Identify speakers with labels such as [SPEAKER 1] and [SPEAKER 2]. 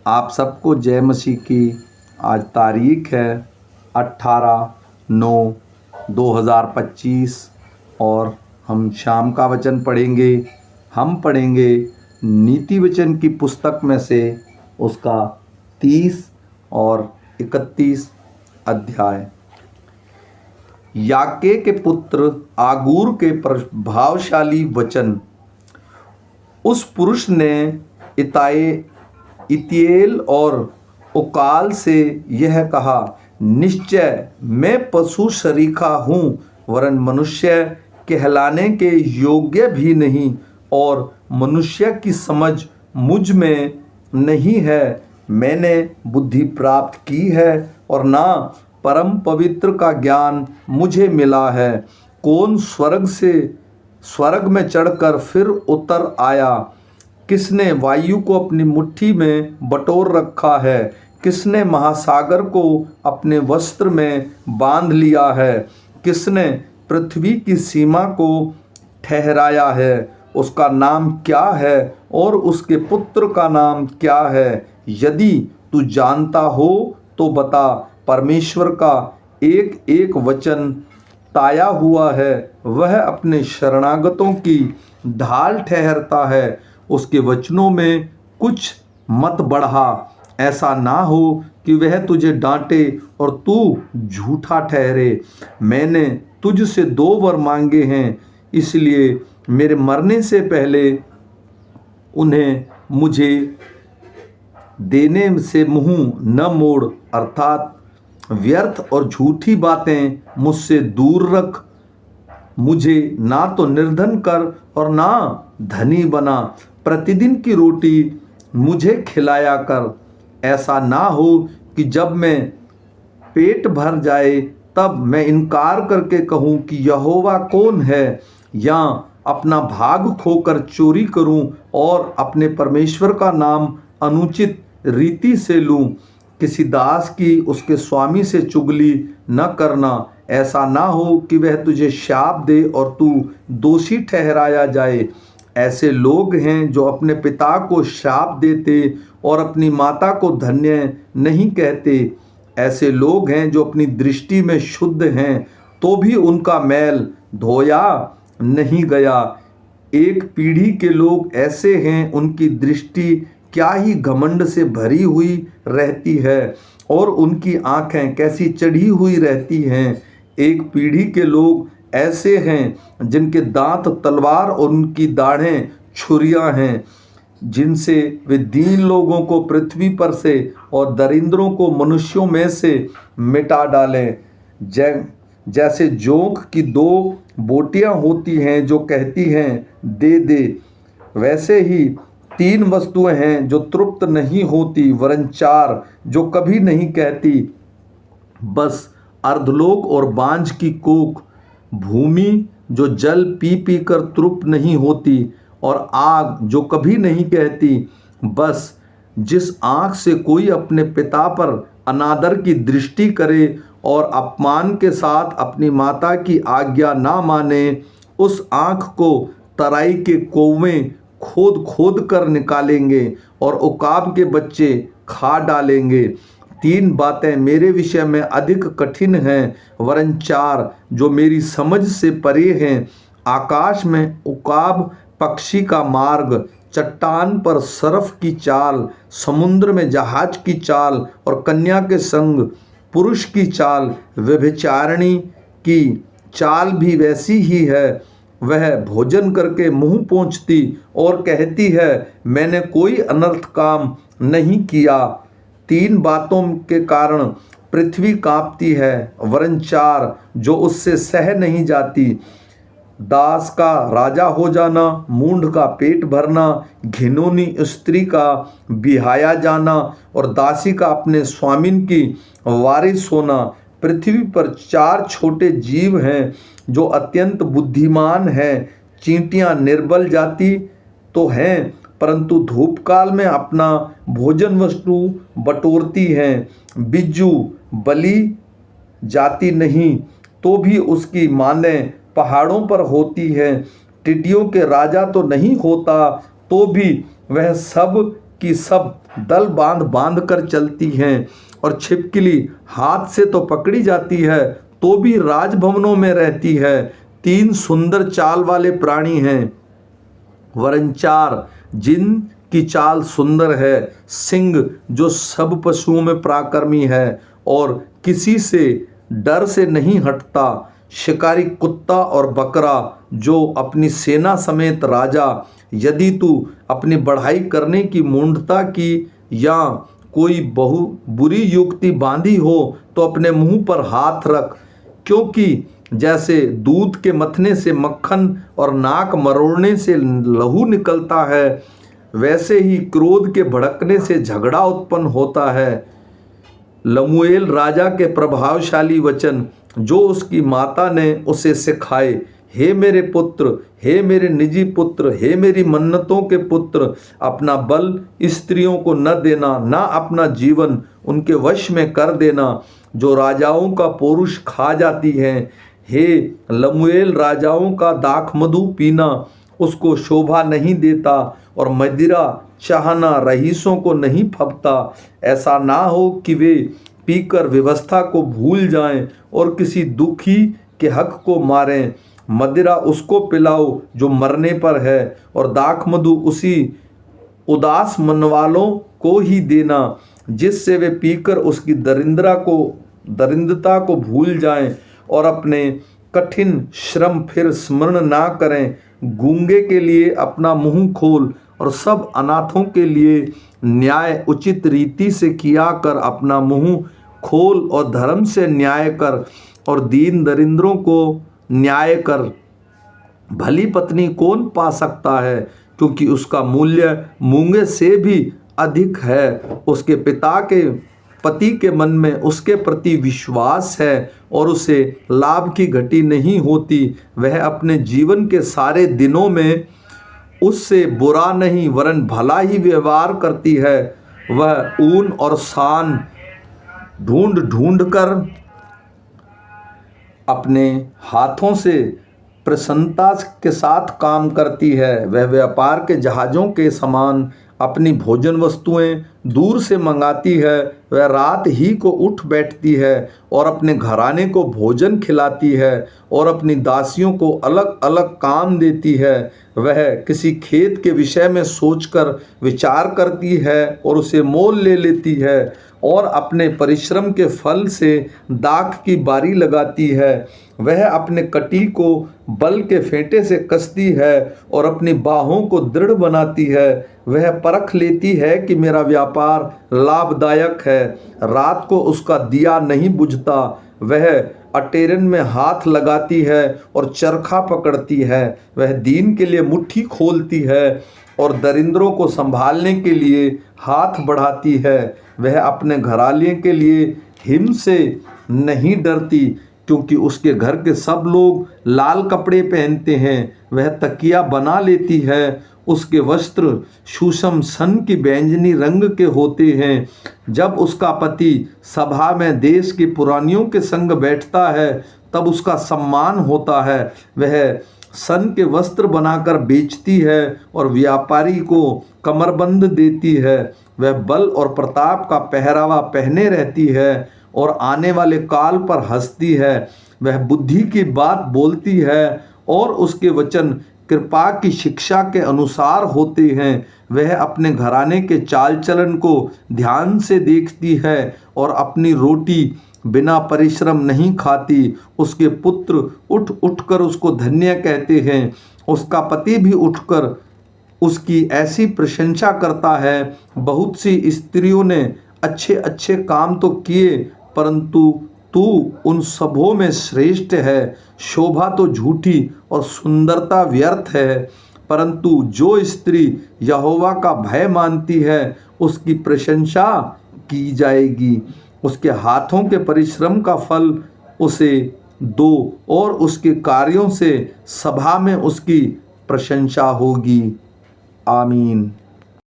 [SPEAKER 1] आप सबको जय मसीह की। आज तारीख है 18/9/2025 और हम शाम का वचन पढ़ेंगे। हम पढ़ेंगे नीति वचन की पुस्तक में से उसका 30 और 31 अध्याय। याके के पुत्र आगूर के प्रभावशाली वचन। उस पुरुष ने इतिएल और उकाल से यह कहा, निश्चय मैं पशु सरीखा हूँ, वरन मनुष्य कहलाने के योग्य भी नहीं, और मनुष्य की समझ मुझ में नहीं है। मैंने बुद्धि प्राप्त की है और ना परम पवित्र का ज्ञान मुझे मिला है। कौन स्वर्ग में चढ़कर फिर उतर आया? किसने वायु को अपनी मुट्ठी में बटोर रखा है? किसने महासागर को अपने वस्त्र में बांध लिया है? किसने पृथ्वी की सीमा को ठहराया है? उसका नाम क्या है और उसके पुत्र का नाम क्या है? यदि तू जानता हो तो बता। परमेश्वर का एक एक वचन ताया हुआ है, वह अपने शरणागतों की ढाल ठहरता है। उसके वचनों में कुछ मत बढ़ा, ऐसा ना हो कि वह तुझे डांटे और तू झूठा ठहरे। मैंने तुझ से 2 वर मांगे हैं, इसलिए मेरे मरने से पहले उन्हें मुझे देने से मुँह न मोड़, अर्थात व्यर्थ और झूठी बातें मुझसे दूर रख। मुझे ना तो निर्धन कर और ना धनी बना। प्रतिदिन की रोटी मुझे खिलाया कर। ऐसा ना हो कि जब मैं पेट भर जाए तब मैं इनकार करके कहूँ कि यहोवा कौन है, या अपना भाग खोकर चोरी करूँ और अपने परमेश्वर का नाम अनुचित रीति से लूँ। किसी दास की उसके स्वामी से चुगली न करना। ऐसा ना हो कि वह तुझे शाप दे और तू दोषी ठहराया जाए। ऐसे लोग हैं जो अपने पिता को शाप देते और अपनी माता को धन्य नहीं कहते। ऐसे लोग हैं जो अपनी दृष्टि में शुद्ध हैं तो भी उनका मैल धोया नहीं गया। एक पीढ़ी के लोग ऐसे हैं, उनकी दृष्टि क्या ही घमंड से भरी हुई रहती है और उनकी आँखें कैसी चढ़ी हुई रहती हैं। एक पीढ़ी के लोग ऐसे हैं जिनके दांत तलवार और उनकी दाढ़ें छुरियां हैं, जिनसे वे दीन लोगों को पृथ्वी पर से और दरिंद्रों को मनुष्यों में से मिटा डालें। जैसे जोंक की 2 बोटियां होती हैं जो कहती हैं दे दे, वैसे ही 3 वस्तुएं हैं जो तृप्त नहीं होती, वरन 4 जो कभी नहीं कहती, बस अर्धलोक और बांझ की कोख, भूमि जो जल पी पी कर तृप्त नहीं होती, और आग जो कभी नहीं कहती। बस जिस आँख से कोई अपने पिता पर अनादर की दृष्टि करे और अपमान के साथ अपनी माता की आज्ञा ना माने, उस आँख को तराई के कौवें खोद खोद कर निकालेंगे और उकाब के बच्चे खा डालेंगे। 3 बातें मेरे विषय में अधिक कठिन हैं, वरन 4 जो मेरी समझ से परे हैं। आकाश में उकाब पक्षी का मार्ग, चट्टान पर सरफ की चाल, समुद्र में जहाज की चाल और कन्या के संग पुरुष की चाल। व्यभिचारिणी की चाल भी वैसी ही है। वह भोजन करके मुंह पोंछती और कहती है, मैंने कोई अनर्थ काम नहीं किया। 3 बातों के कारण पृथ्वी कांपती है, वरन 4 जो उससे सह नहीं जाती। दास का राजा हो जाना, मूढ़ का पेट भरना, घिनौनी स्त्री का बिहाया जाना और दासी का अपने स्वामिन की वारिस होना। पृथ्वी पर 4 छोटे जीव हैं जो अत्यंत बुद्धिमान हैं। चींटियां निर्बल जाति तो हैं, परंतु धूपकाल में अपना भोजन वस्तु बटोरती हैं। बिज्जू बलि जाती नहीं तो भी उसकी मानें पहाड़ों पर होती है। टिड्डियों के राजा तो नहीं होता तो भी वह सब की सब दल बांध बांध कर चलती हैं, और छिपकली हाथ से तो पकड़ी जाती है तो भी राजभवनों में रहती है। 3 सुंदर चाल वाले प्राणी हैं, वरन 4 जिनकी चाल सुंदर है। सिंह जो सब पशुओं में पराक्रमी है और किसी से डर से नहीं हटता। शिकारी कुत्ता और बकरा जो अपनी सेना समेत राजा। यदि तू अपनी बढ़ाई करने की मूढ़ता की या कोई बुरी युक्ति बांधी हो तो अपने मुंह पर हाथ रख, क्योंकि जैसे दूध के मथने से मक्खन और नाक मरोड़ने से लहू निकलता है, वैसे ही क्रोध के भड़कने से झगड़ा उत्पन्न होता है। लमूएल राजा के प्रभावशाली वचन जो उसकी माता ने उसे सिखाए, हे मेरे पुत्र, हे मेरे निजी पुत्र, हे मेरी मन्नतों के पुत्र, अपना बल स्त्रियों को न देना, ना अपना जीवन उनके वश में कर देना जो राजाओं का पौरुष खा जाती हैं। हे लमूएल, राजाओं का दाख मधु पीना उसको शोभा नहीं देता और मदिरा चाहना रईसों को नहीं फबता। ऐसा ना हो कि वे पीकर व्यवस्था को भूल जाएं और किसी दुखी के हक को मारें। मदिरा उसको पिलाओ जो मरने पर है और दाख मधु उसी उदास मन वालों को ही देना जिससे वे पीकर उसकी दरिद्रता को भूल जाएं और अपने कठिन श्रम फिर स्मरण ना करें। गूंगे के लिए अपना मुंह खोल और सब अनाथों के लिए न्याय उचित रीति से किया कर। अपना मुंह खोल और धर्म से न्याय कर और दीन दरिद्रों को न्याय कर। भली पत्नी कौन पा सकता है, क्योंकि उसका मूल्य मूंगे से भी अधिक है। उसके पिता के पति के मन में उसके प्रति विश्वास है और उसे लाभ की घटी नहीं होती। वह अपने जीवन के सारे दिनों में उससे बुरा नहीं वरन भला ही व्यवहार करती है। वह ऊन और सान ढूंढ ढूंढ कर अपने हाथों से प्रसन्नता के साथ काम करती है। वह व्यापार के जहाज़ों के समान अपनी भोजन वस्तुएं दूर से मंगाती है। वह रात ही को उठ बैठती है और अपने घराने को भोजन खिलाती है और अपनी दासियों को अलग अलग काम देती है। वह किसी खेत के विषय में सोचकर विचार करती है और उसे मोल ले लेती है और अपने परिश्रम के फल से दाख की बारी लगाती है। वह अपने कटी को बल के फेंटे से कसती है और अपनी बाहों को दृढ़ बनाती है। वह परख लेती है कि मेरा व्यापार लाभदायक है। रात को उसका दिया नहीं बुझता। वह अटेरन में हाथ लगाती है और चरखा पकड़ती है। वह दीन के लिए मुट्ठी खोलती है और दरिद्रों को संभालने के लिए हाथ बढ़ाती है। वह अपने घराले के लिए हिम से नहीं डरती, क्योंकि उसके घर के सब लोग लाल कपड़े पहनते हैं। वह तकिया बना लेती है। उसके वस्त्र सूषम सन की बैंगनी रंग के होते हैं। जब उसका पति सभा में देश की पुरानियों के संग बैठता है तब उसका सम्मान होता है। वह सन के वस्त्र बनाकर बेचती है और व्यापारी को कमरबंद देती है। वह बल और प्रताप का पहरावा पहने रहती है और आने वाले काल पर हंसती है। वह बुद्धि की बात बोलती है और उसके वचन कृपा की शिक्षा के अनुसार होते हैं। वह अपने घराने के चाल चलन को ध्यान से देखती है और अपनी रोटी बिना परिश्रम नहीं खाती। उसके पुत्र उठ उठकर उसको धन्य कहते हैं। उसका पति भी उठकर उसकी ऐसी प्रशंसा करता है। बहुत सी स्त्रियों ने अच्छे अच्छे काम तो किए, परंतु तू उन सबों में श्रेष्ठ है। शोभा तो झूठी और सुंदरता व्यर्थ है, परंतु जो स्त्री यहोवा का भय मानती है उसकी प्रशंसा की जाएगी। उसके हाथों के परिश्रम का फल उसे दो और उसके कार्यों से सभा में उसकी प्रशंसा होगी। आमीन।